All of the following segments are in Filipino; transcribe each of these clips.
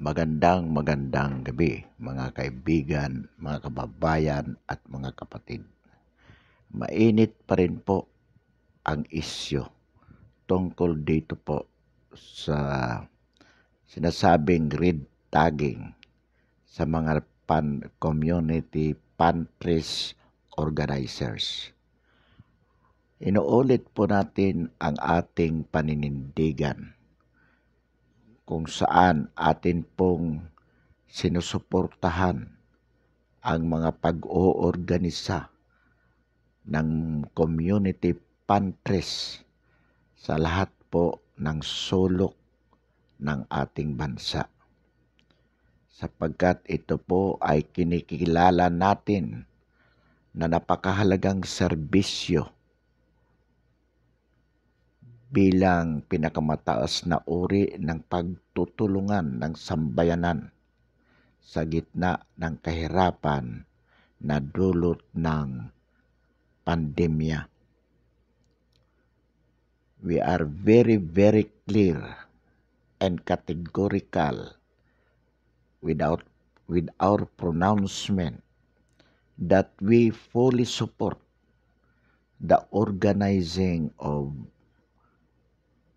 Magandang gabi mga kaibigan, mga kababayan at mga kapatid. Mainit pa rin po ang isyu tungkol dito po sa sinasabing red tagging sa mga community pantries organizers. Inuulit po natin ang ating paninindigan kung saan atin pong sinusuportahan ang mga pag-oorganisa ng community pantries sa lahat po ng sulok ng ating bansa. Sapagkat ito po ay kinikilala natin na napakahalagang serbisyo bilang pinakamataas na uri ng pagtutulungan ng sambayanan sa gitna ng kahirapan na dulot ng pandemya. We are very, very clear and categorical with our pronouncement that we fully support the organizing of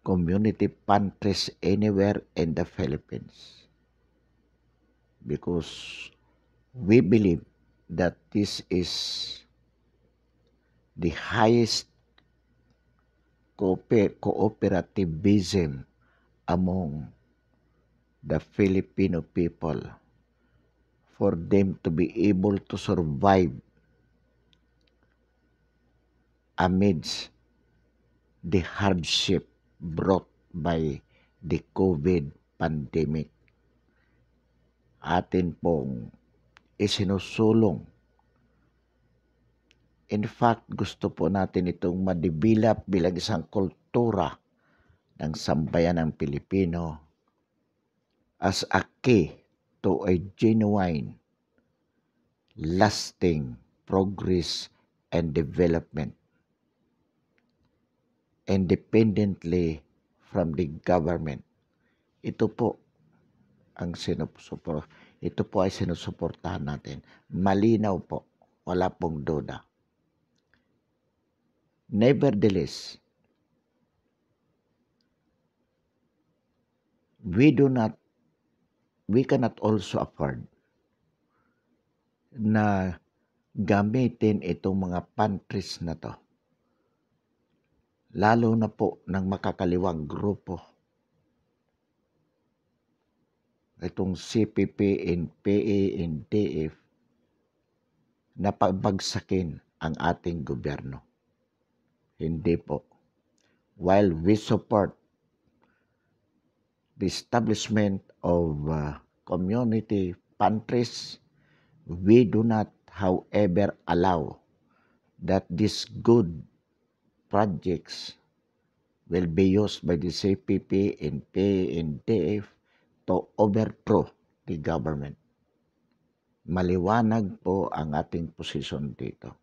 community pantries anywhere in the Philippines, because we believe that this is the highest cooperativism among the Filipino people for them to be able to survive amidst the hardship brought by the COVID pandemic. Atin pong isinusulong. In fact, gusto po natin itong madevelop bilang isang kultura ng sambayanang Pilipino as a key to a genuine, lasting progress and development independently from the government. Ito po ang ay sinusuportahan natin. Malinaw po, wala pong duda. Nevertheless, we cannot also afford na gamitin itong mga pantries na to, lalo na po ng makakaliwang grupo. Itong CPP, NPA, NDF na pagbagsakin ang ating gobyerno. Hindi po. While we support the establishment of community pantries, we do not, however, allow that these good projects will be used by the CPP, NPA, NDF to overthrow the government. Maliwanag po ang ating posisyon dito.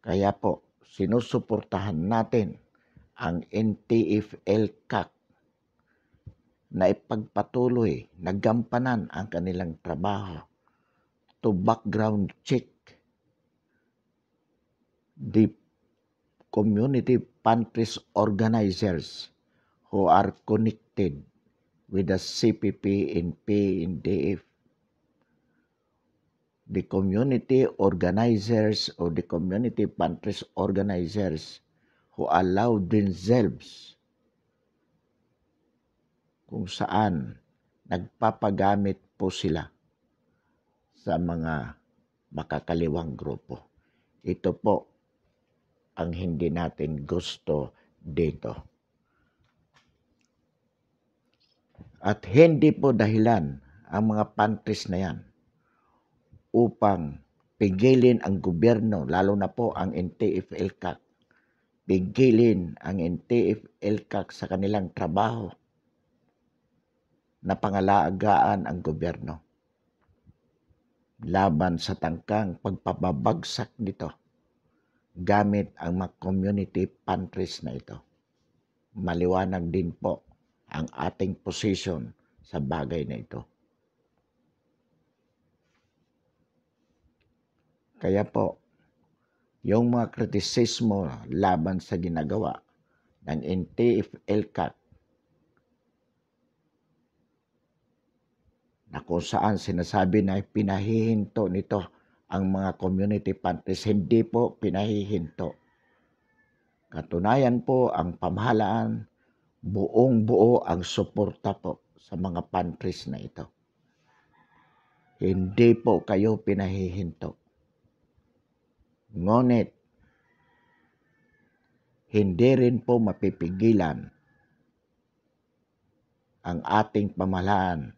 Kaya po, sinusuportahan natin ang NTF-ELCAC na ipagpatuloy na gampanan ang kanilang trabaho to background check the community pantries organizers who are connected with the CPP, NPA, NDF. The community organizers or the community pantries organizers who allow themselves kung saan nagpapagamit po sila sa mga makakaliwang grupo. Ito po ang hindi natin gusto dito. At hindi po dahilan ang mga pantries na yan upang pigilin ang gobyerno, lalo na po ang NTF-ELCAC. Pigilin ang NTF-ELCAC sa kanilang trabaho na pangalagaan ang gobyerno laban sa tangkang pagpapabagsak nito gamit ang mga community pantries na ito. Maliwanag din po ang ating position sa bagay na ito. Kaya po, yung mga kritisismo laban sa ginagawa ng NTF-ELCAC na kung saan sinasabi na pinahihinto nito ang mga community pantries, hindi po pinahihinto. Katunayan po, ang pamahalaan, buong buo ang suporta po sa mga pantries na ito. Hindi po kayo pinahihinto. Ngunit, hindi rin po mapipigilan ang ating pamahalaan,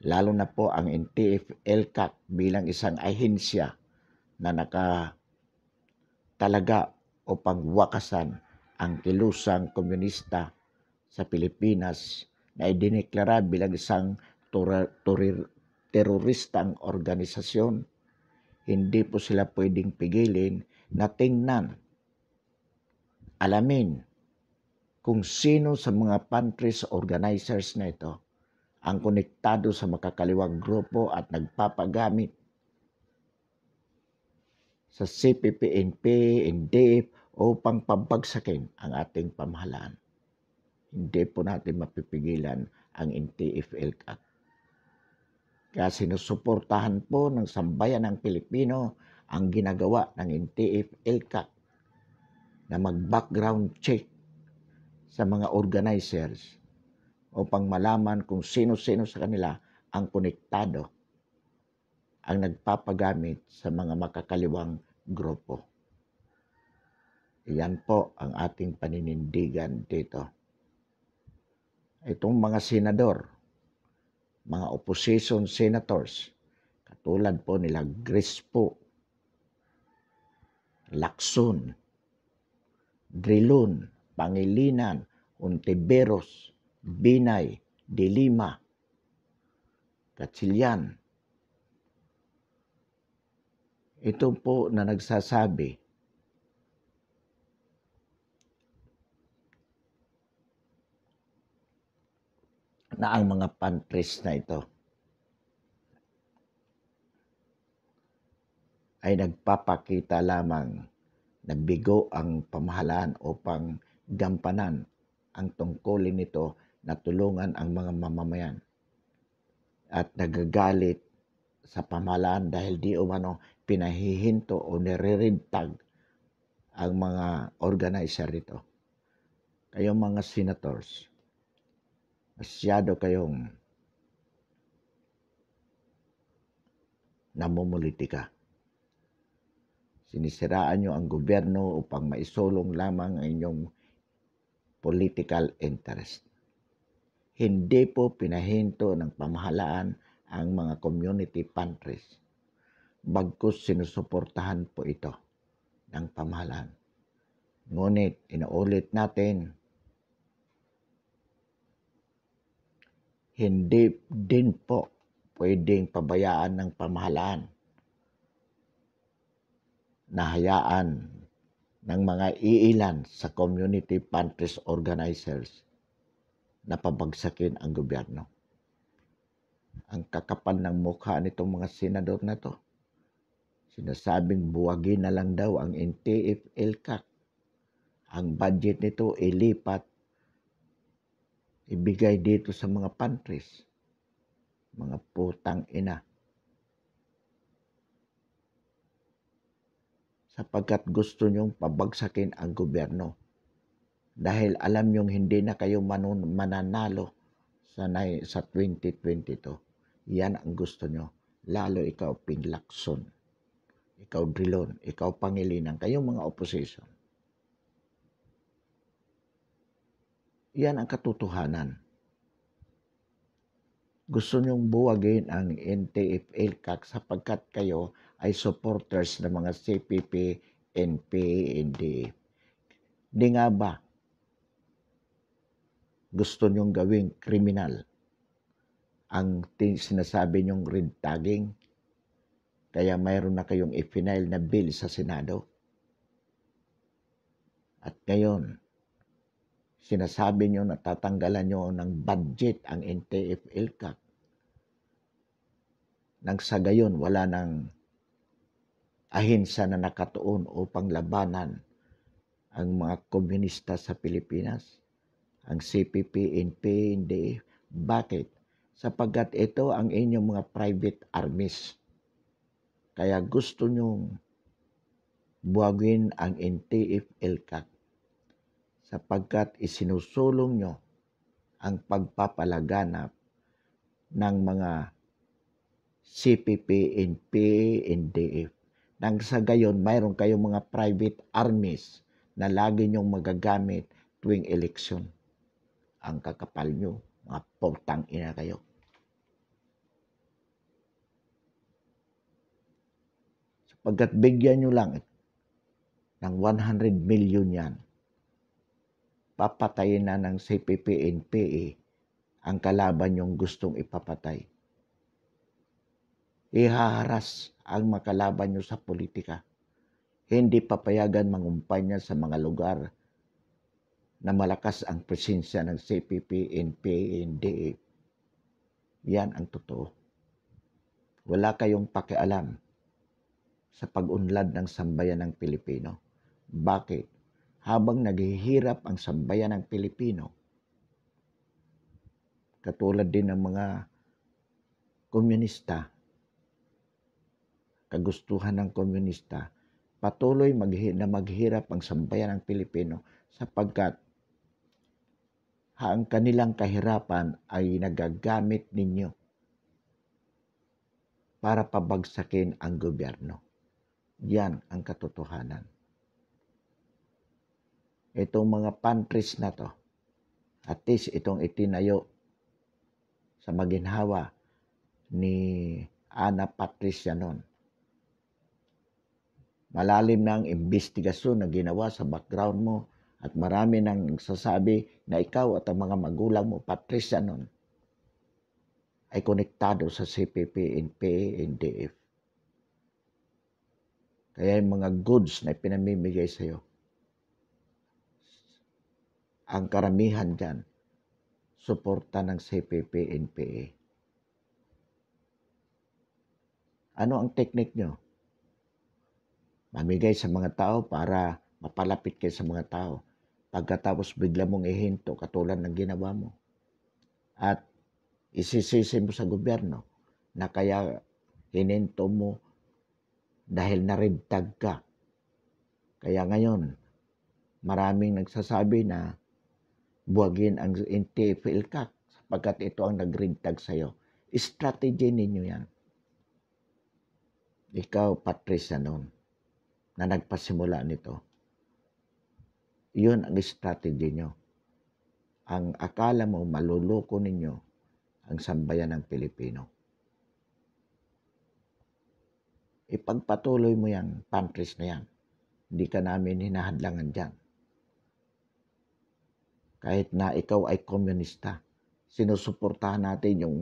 lalo na po ang NTF-ELCAC bilang isang ahensya na nakatalaga upang wakasan ang kilusang komunista sa Pilipinas na idineklara bilang isang teroristang organisasyon. Hindi po sila pwedeng pigilin na tingnan, alamin kung sino sa mga pantries organizers na ito ang konektado sa makakaliwang grupo at nagpapagamit sa CPP, NP, NDF upang pabagsakin ang ating pamahalaan. Hindi po natin mapipigilan ang NTF-ELCAC. Kaya sinusuportahan po ng sambayan ng Pilipino ang ginagawa ng NTF-ELCAC na mag-background check sa mga organizers upang malaman kung sino-sino sa kanila ang konektado, ang nagpapagamit sa mga makakaliwang grupo. Iyan po ang ating paninindigan dito. Itong mga senador, mga opposition senators, katulad po nila Crispo, Lacson, Drilon, Pangilinan, Ontiveros, Binay, De Lima, Gatchalian. Ito po na nagsasabi na ang mga pantries na ito ay nagpapakita lamang na bigo ang pamahalaan upang gampanan ang tungkulin nito na tulungan ang mga mamamayan at nagagalit sa pamahalaan dahil di umano pinahihinto o nirerintag ang mga organizer nito. Kayong mga senators, masyado kayong namumulitika. Sinisiraan nyo ang gobyerno upang maisulong lamang ang inyong political interest. Hindi po pinahinto ng pamahalaan ang mga community pantries. Bagkus sinusuportahan po ito ng pamahalaan. Ngunit inuulit natin, hindi din po pwedeng pabayaan ng pamahalaan na hayaan ng mga iilan sa community pantries organizers na pabagsakin ang gobyerno. Ang kakapal ng mukha nitong mga senador na to. Sinasabing buwagin na lang daw ang NTF-ELCAC. Ang budget nito ilipat, ibigay dito sa mga pantries. Mga putang ina. Sapagkat gusto nyong pabagsakin ang gobyerno. Dahil alam nyong hindi na kayo mananalo sa 2022. Yan ang gusto nyo. Lalo ikaw, Ping Lacson. Ikaw, Drilon. Ikaw, Pangilinan. Kayong mga opposition. Yan ang katotohanan. Gusto nyong buwagin ang NTF-ELCAC sapagkat kayo ay supporters ng mga CPP, NP, NDF. Di nga ba gusto nyong gawing kriminal ang sinasabi nyong red tagging? Kaya mayroon na kayong i-file na bill sa Senado. At ngayon, Sinasabi nyo na tatanggalan nyo ng budget ang NTF-ELCAC. Nang sa gayon, wala nang ahensya na nakatuon upang labanan ang mga komunista sa Pilipinas, ang CPP, NPA, NDF. Bakit? Sapagkat ito ang inyong mga private armies. Kaya gusto nyong buwagin ang NTF-ELCAC sapagkat isinusulong nyo ang pagpapalaganap ng mga CPP, NPA, NDF. Nang sa gayon, mayroon kayong mga private armies na lagi nyong magagamit tuwing eleksyon. Ang kakapal nyo, mga portang ina kayo. Sapagkat bigyan nyo lang ng 100 million yan, papatayin na ng CPP, NPA ang kalaban nyong gustong ipapatay. Ihaharas ang makalaban nyo sa politika. Hindi papayagan mangumpanya sa mga lugar na malakas ang presensya ng CPP, NPA, NDA. Yan ang totoo. Wala kayong pakialam sa pag-unlad ng sambayan ng Pilipino. Bakit? Habang naghihirap ang sambayan ng Pilipino, katulad din ng mga komunista, kagustuhan ng komunista, patuloy na maghirap ang sambayan ng Pilipino sapagkat ang kanilang kahirapan ay nagagamit ninyo para pabagsakin ang gobyerno. Yan ang katotohanan. Itong mga pantries na to, at least itong itinayo sa maginhawa ni Ana Patricia noon. Malalim na ang investigasyon na ginawa sa background mo at marami nang sasabi na ikaw at ang mga magulang mo, Patricia noon, ay konektado sa CPP, NPA, NDF. Kaya yung mga goods na pinamimigay sa iyo, ang karamihan dyan, suporta ng CPP, NPA. Ano ang teknik nyo? Mamigay sa mga tao para mapalapit kayo sa mga tao. Pagkatapos bigla mong ihinto katulad ng ginawa mo. At isisisi mo sa gobyerno na kaya hininto mo dahil naridtag ka. Kaya ngayon, maraming nagsasabi na buwagin ang NTF-ELCAC sapagkat ito ang nagridtag sa iyo. Strategy ninyo yan. Ikaw, Patricia, noon, na nagpasimula nito. Yun ang strategy nyo. Ang akala mo maluloko ninyo ang sambayan ng Pilipino. Ipagpatuloy mo yan, pantries na yan. Hindi ka namin hinahadlangan dyan. Kahit na ikaw ay komunista, sinusuportahan natin yung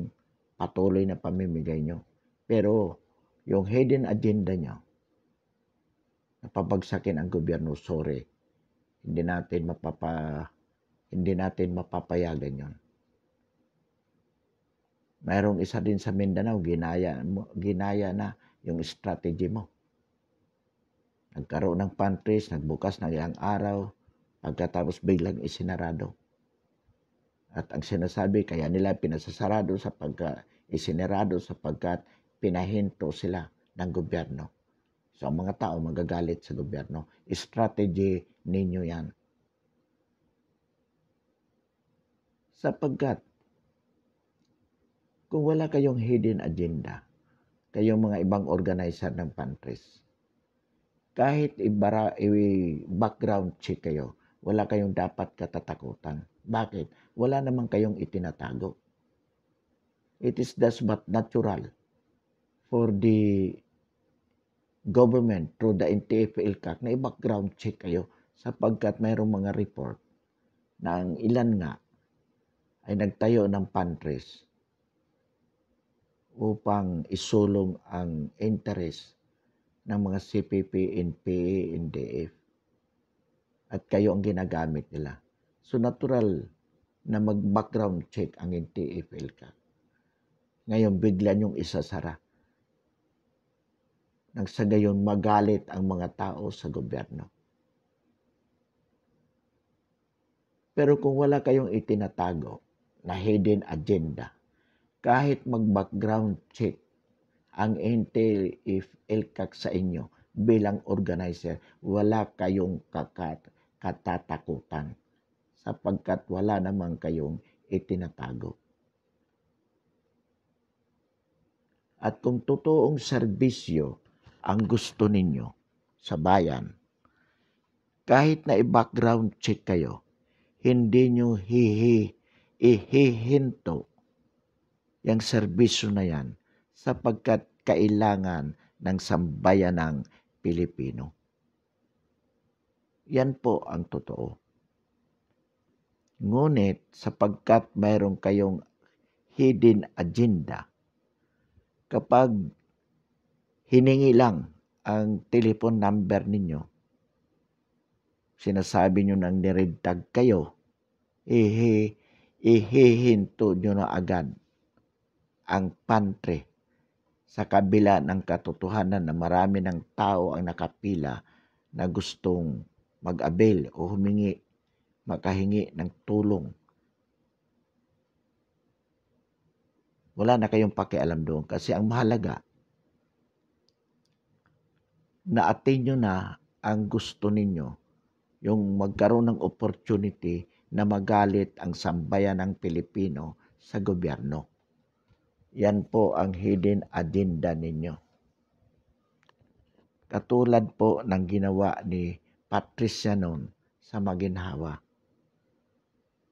patuloy na pamimigay nyo. Pero yung hidden agenda nyo, napabagsakin ang gobyerno, sorry, hindi natin mapapayagan yon. Mayroong isa din sa Mindanao, ginaya na yung strategy mo. Nagkaroon ng pantries, nagbukas ng ilang araw, pagkatapos biglang isinarado. At ang sinasabi, kaya nila pinasasarado isinarado sapagkat pinahinto sila ng gobyerno. So ang mga tao magagalit sa gobyerno. Strategy ninyo yan. Sapagkat kung wala kayong hidden agenda, kayong mga ibang organizer ng pantries, kahit i-background check kayo, wala kayong dapat katatakutan. Bakit? Wala naman kayong itinatago. It is thus but natural for the government through the NTF-ELCAC na i-background check kayo sapagkat mayroong mga report na ang ilan nga ay nagtayo ng pantries upang isulong ang interest ng mga CPP, NPA, NDF. At kayo ang ginagamit nila. So natural na mag-background check ang NTF-ELCAC. Ngayon bigla niyong isasara. Nang sa gayon magalit ang mga tao sa gobyerno. Pero kung wala kayong itinatago na hidden agenda, kahit mag-background check ang NTF-ELCAC sa inyo bilang organizer, wala kayong katatakutan sapagkat wala naman kayong itinatago. At kung totoong serbisyo ang gusto ninyo sa bayan, kahit na i-background check kayo, hindi nyo ihihinto yung serbisyo na yan sapagkat kailangan ng sambayanang Pilipino. Yan po ang totoo. Ngunit sapagkat mayroon kayong hidden agenda, kapag hiningi lang ang telephone number ninyo, sinasabi nyo nang nired tag kayo, ihihinto nyo na agad ang pantry sa kabila ng katotohanan na marami ng tao ang nakapila na gustong mag-avail o makahingi ng tulong. Wala na kayong pakialam doon kasi ang mahalaga, na-attain nyo na ang gusto ninyo, yung magkaroon ng opportunity na magalit ang sambayan ng Pilipino sa gobyerno. Yan po ang hidden agenda ninyo. Katulad po ng ginawa ni Patricia noon sa Maginhawa.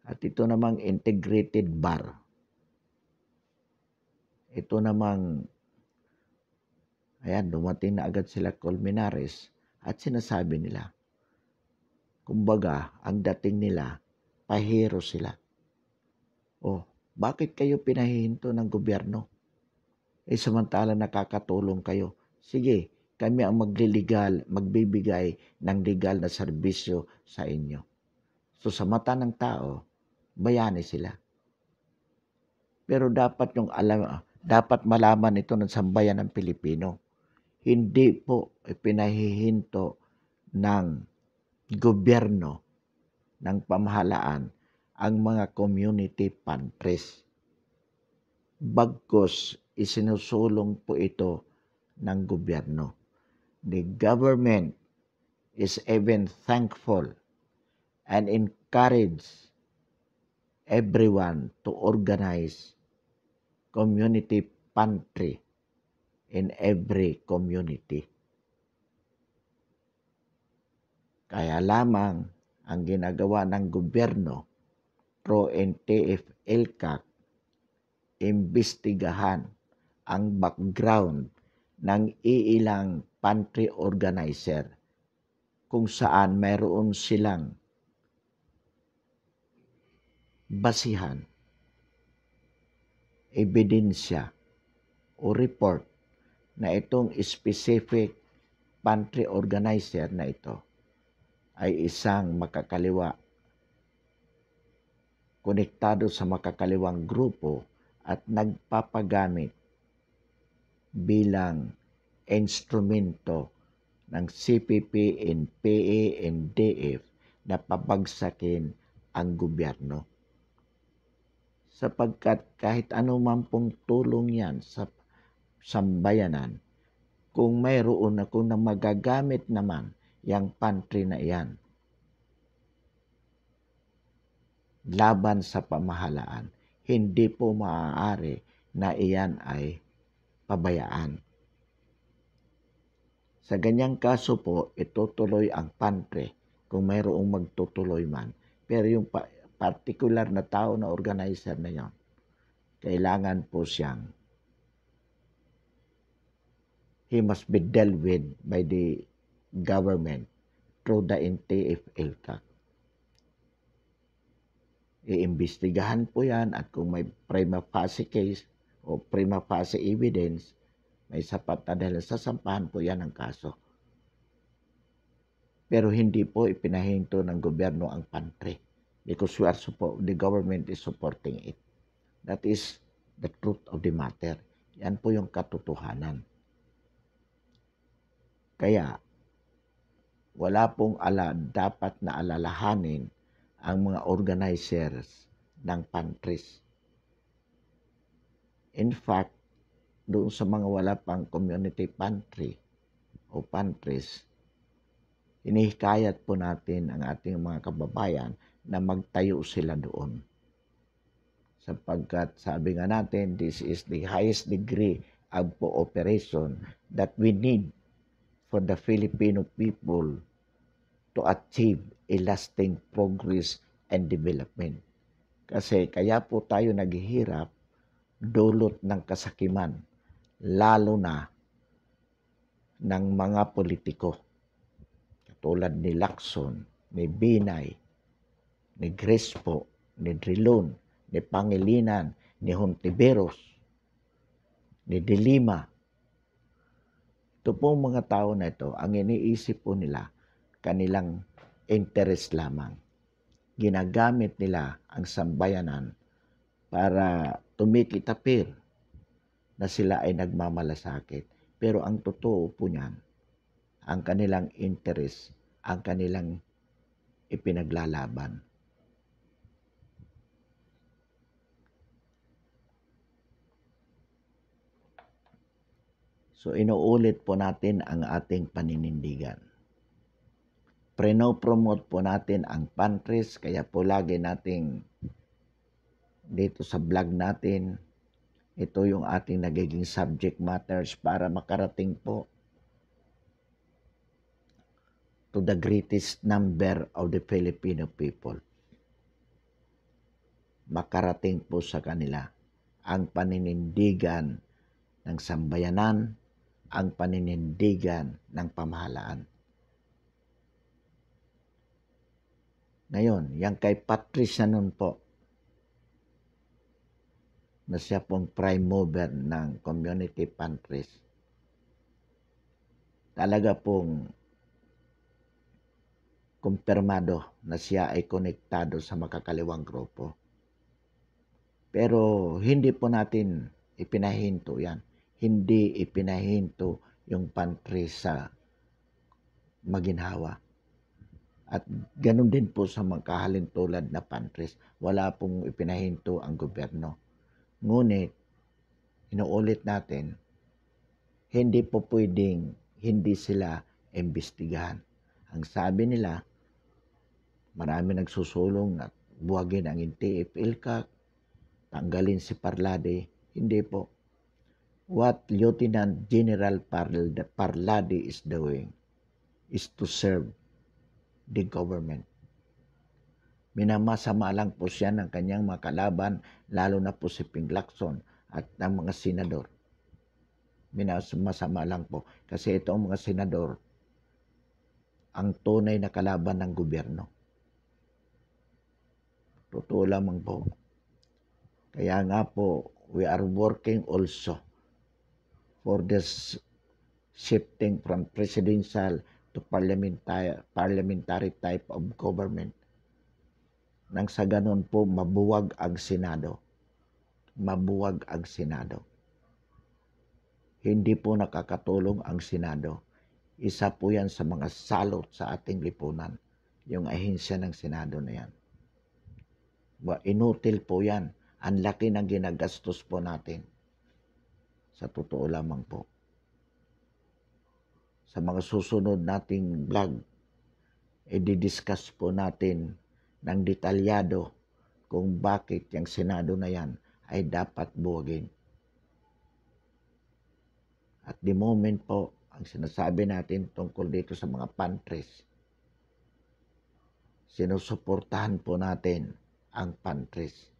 At ito namang integrated bar. Ito namang, ayan, dumating na agad sila Colmenares at sinasabi nila, kumbaga, ang dating nila, pahero sila. Oh, bakit kayo pinahihinto ng gobyerno? Samantala nakakatulong kayo. Sige, kami ang magbibigay ng legal na serbisyo sa inyo. So sa mata ng tao, bayani sila. Pero dapat malaman ito ng sambayan ng Pilipino. Hindi po pinahihinto ng gobyerno, ng pamahalaan, ang mga community pantries. Bagkus, isinusulong po ito ng gobyerno. The government is even thankful and encourage everyone to organize community pantry in every community. Kaya lamang ang ginagawa ng gobyerno through NTF-ELCAC, imbestigahan ang background ng iilang pantry organizer kung saan mayroon silang basihan, ebidensya o report na itong specific pantry organizer na ito ay isang makakaliwa, konektado sa makakaliwang grupo at nagpapagamit bilang instrumento ng CPP, NPA, NDF na pabagsakin ang gobyerno. Sapagkat kahit anuman pong tulong yan sa sambayanan, kung mayroon na, kung magagamit naman yung pantry na yan laban sa pamahalaan, hindi po maaari na iyan ay pabayaan. Sa ganyang kaso po, itutuloy ang pantry kung mayroong magtutuloy man. Pero yung particular na tao na organizer na yan, kailangan po siyang, he must be dealt with by the government through the NTF-ELCAC. Iimbestigahan po yan at kung may prima facie case o prima facie evidence, may sapat na dahil sasampahan po yan ang kaso. Pero hindi po ipinahinto ng gobyerno ang pantry. because the government is supporting it. That is the truth of the matter. Yan po yung katotohanan. Kaya, wala pong dapat na alalahanin ang mga organizers ng pantries. In fact, doon sa mga wala pang community pantry o pantries, inihikayat po natin ang ating mga kababayan na magtayo sila doon. Sapagkat sabi nga natin, this is the highest degree of cooperation that we need for the Filipino people to achieve a lasting progress and development. Kasi kaya po tayo naghihirap dulot ng kasakiman, lalo na ng mga politiko. Katulad ni Lacson, ni Binay, ni Crespo, ni Drilon, ni Pangilinan, ni Hontiveros, ni De Lima. Ito po mga tao na ito, ang iniisip po nila, kanilang interest lamang. Ginagamit nila ang sambayanan para tumikitapir na sila ay nagmamalasakit. Pero ang totoo po niyan, ang kanilang interest, ang kanilang ipinaglalaban. So inuulit po natin ang ating paninindigan. Promote po natin ang pantries, kaya po lagi nating dito sa vlog natin, ito yung ating nagiging subject matters para makarating po to the greatest number of the Filipino people. Makarating po sa kanila ang paninindigan ng sambayanan, ang paninindigan ng pamahalaan. Ngayon, yung kay Patricia nun po, na siya pong prime mover ng community pantries, talaga pong kumpirmado na siya ay konektado sa makakaliwang grupo. Pero hindi po natin ipinahinto yan. Hindi ipinahinto yung pantry sa maginhawa. At ganun din po sa mga kahalintulad na pantries. Wala pong ipinahinto ang gobyerno. Ngunit, inuulit natin, hindi po pwedeng hindi sila imbestigahan. Ang sabi nila, marami nagsusulong at buwagin ang TFL-CAC, tanggalin si Parlade. Hindi po. What Lieutenant General Parlade is doing is to serve the government. Minamasama lang po siya ng kanyang mga kalaban, lalo na po si Ping Lacson at ang mga senador. Minamasama lang po. Kasi itong mga senador, ang tunay na kalaban ng gobyerno. Totoo lamang po. Kaya nga po, we are working also for this shifting from presidential to parliamentary type of government. Nang sa ganun po, mabuwag ang Senado. Mabuwag ang Senado. Hindi po nakakatulong ang Senado. Isa po yan sa mga salot sa ating lipunan. Yung ahensya ng Senado na yan. Inutil po yan. Ang laki ng ginagastos po natin. Sa totoo lamang po. Sa mga susunod nating vlog, i-discuss po natin ng detalyado kung bakit yung Senado na yan ay dapat buwagin. At the moment po, ang sinasabi natin tungkol dito sa mga pantries, sinusuportahan po natin ang pantries.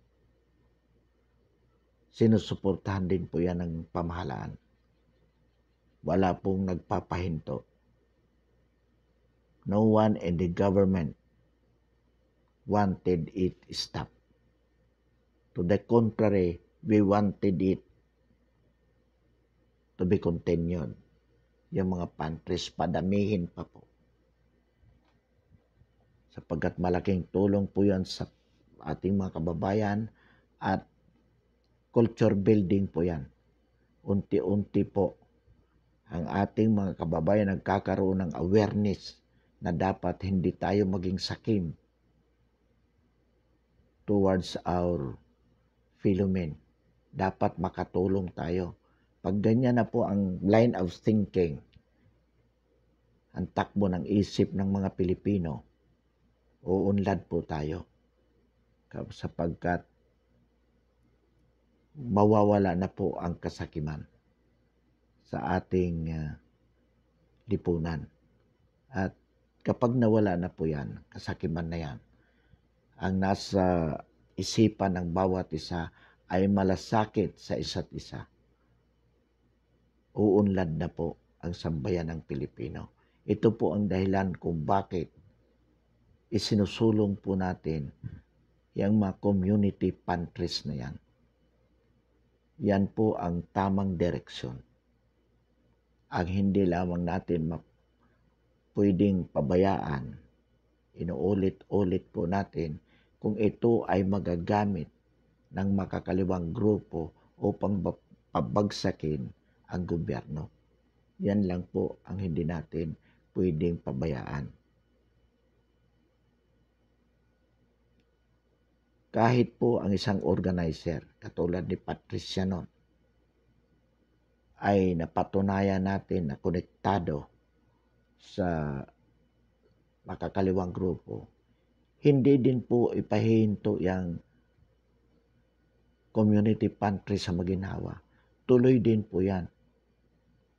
Sinusuportahan din po yan ng pamahalaan. Wala pong nagpapahinto. No one in the government wanted it stopped. To the contrary, we wanted it to be continued. Yung mga pantries, padamihin pa po. Sapagkat malaking tulong po yan sa ating mga kababayan at culture building po yan. Unti-unti po ang ating mga kababayan nagkakaroon ng awareness na dapat hindi tayo maging sakim towards our fellow men. Dapat makatulong tayo. Pag ganyan na po ang line of thinking, ang takbo ng isip ng mga Pilipino, uunlad po tayo. Sapagkat mawawala na po ang kasakiman sa ating lipunan. At kapag nawala na po yan, kasakiman na yan, ang nasa isipan ng bawat isa ay malasakit sa isa't isa. Uunlad na po ang sambayan ng Pilipino. Ito po ang dahilan kung bakit isinusulong po natin yung mga community pantries na yan. Yan po ang tamang direksyon. Ang hindi lamang natin pwedeng pabayaan, inuulit-ulit po natin kung ito ay magagamit ng makakaliwang grupo upang pabagsakin ang gobyerno. Yan lang po ang hindi natin pwedeng pabayaan. Kahit po ang isang organizer, katulad ni Patricia noon, ay napatunayan natin na konektado sa makakaliwang grupo, hindi din po ipahinto yung community pantry sa Maginhawa. Tuloy din po yan.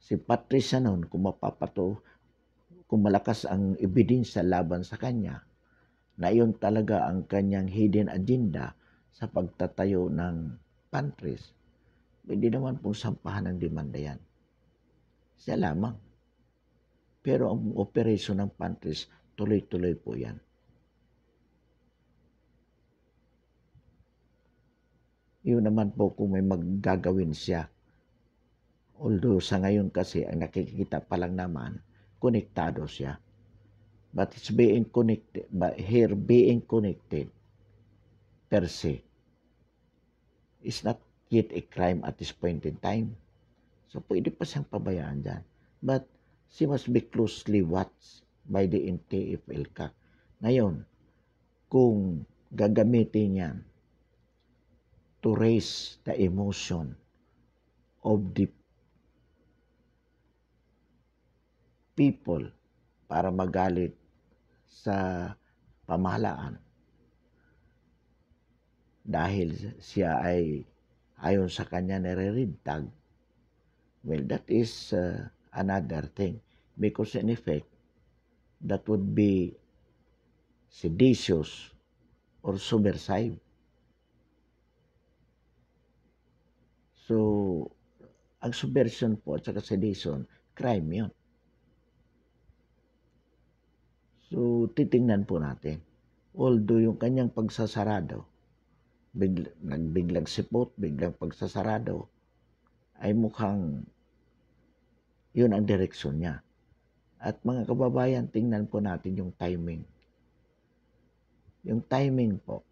Si Patricia noon, kung malakas ang ebidensya laban sa kanya, na iyon talaga ang kanyang hidden agenda sa pagtatayo ng pantries, hindi naman pong sampahan ng demanda yan. Siya lamang. Pero ang operation ng pantries, tuloy-tuloy po yan. Yun naman po kung may maggagawin siya. Although sa ngayon kasi, ang nakikita pa lang naman, konektado siya. But it's being connected, being connected per se is not yet a crime at this point in time. So pwede pa siyang pabayaan dyan. But she must be closely watched by the NTF-ELCAC. Ngayon, kung gagamitin yan to raise the emotion of the people para magalit sa pamahalaan dahil siya ay ayon sa kanya nare-read-tag, well, that is another thing, because in effect that would be seditious or subversive. So ang subversion po at saka sedition, crime yun. So titingnan po natin, although yung kanyang pagsasarado, nagbiglang sipot, biglang pagsasarado, ay mukhang yun ang direksyon niya. At mga kababayan, tingnan po natin yung timing. Yung timing po,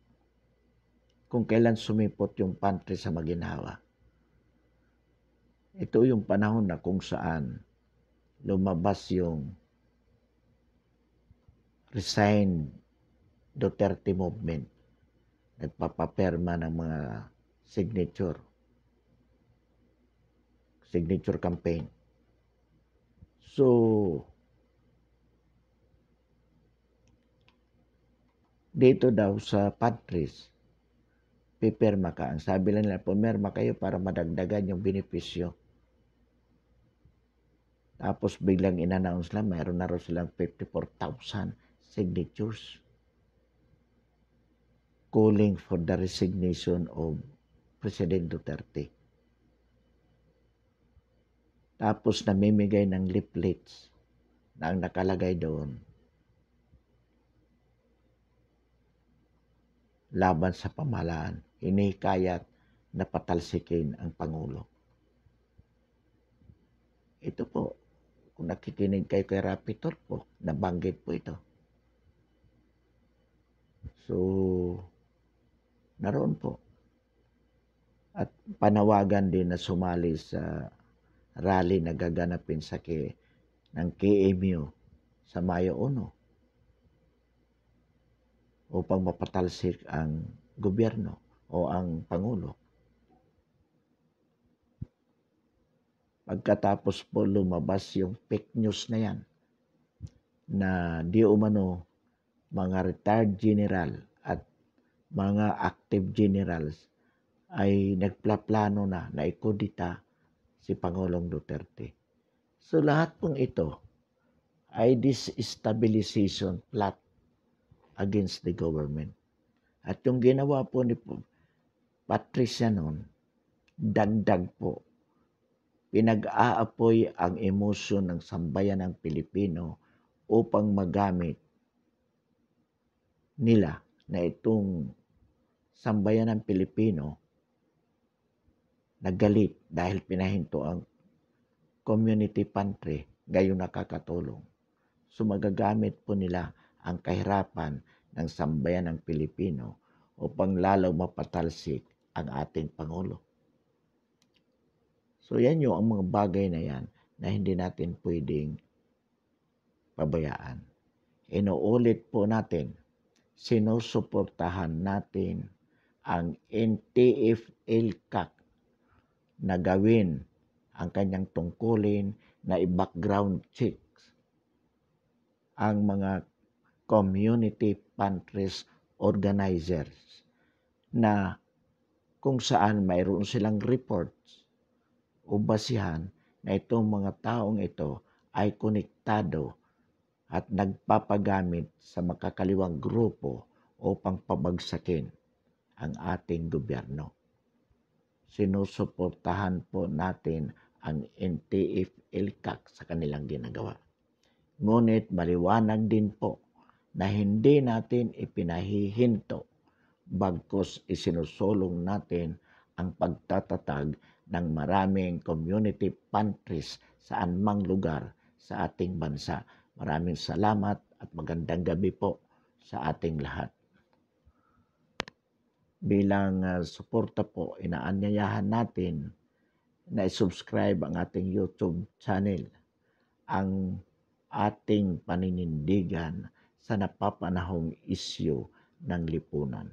kung kailan sumipot yung pantry sa Maginhawa. Ito yung panahon na kung saan lumabas yung Resign Duterte movement. Nagpapaperma ng mga signature campaign. So, dito daw sa pantries, pipirma ka. Ang sabi lang nila, pumirma kayo para madagdagan yung benepisyo. Tapos biglang in-announce lang, mayroon na raw silang 54,000 signatures calling for the resignation of President Duterte. Tapos namimigay ng leaflets na ang nakalagay doon, laban sa pamahalaan, hinihikayat na patalsikin ang Pangulo. Ito po, kung nakikinig kayo kay Rapi Tulfo, nabanggit po ito. So, naroon po. At panawagan din na sumali sa rally na gaganapin ng KMU sa Mayo 1 upang mapatalsik ang gobyerno o ang Pangulo. Pagkatapos po lumabas yung fake news na yan, na di umano mga retired general at mga active generals ay nagplaplano na ikudita si Pangulong Duterte. So lahat pong ito ay destabilization plot against the government. At yung ginawa po ni Patricia noon, dagdag po, pinag-aapoy ang emosyon ng sambayan ng Pilipino upang magamit nila na itong sambayan ng Pilipino nagalit dahil pinahinto ang community pantry, gayon nakakatulong. So magagamit po nila ang kahirapan ng sambayan ng Pilipino upang lalo mapatalsik ang ating Pangulo. So yan yung ang mga bagay na yan na hindi natin pwedeng pabayaan. Inuulit po natin, sinusuportahan natin ang NTF-ELCAC na gawin ang kanyang tungkulin na i-background checks ang mga community pantries organizers na kung saan mayroon silang reports o basihan na itong mga taong ito ay konektado at nagpapagamit sa makakaliwang grupo upang pabagsakin ang ating gobyerno. Sinusuportahan po natin ang NTF-ELCAC sa kanilang ginagawa. Ngunit maliwanag din po na hindi natin ipinahihinto bagkus isinusulong natin ang pagtatatag ng maraming community pantries sa anumang lugar sa ating bansa. Maraming salamat at magandang gabi po sa ating lahat. Bilang suporta po, inaanyayahan natin na i-subscribe ang ating YouTube channel, ang ating paninindigan sa napapanahong isyu ng lipunan.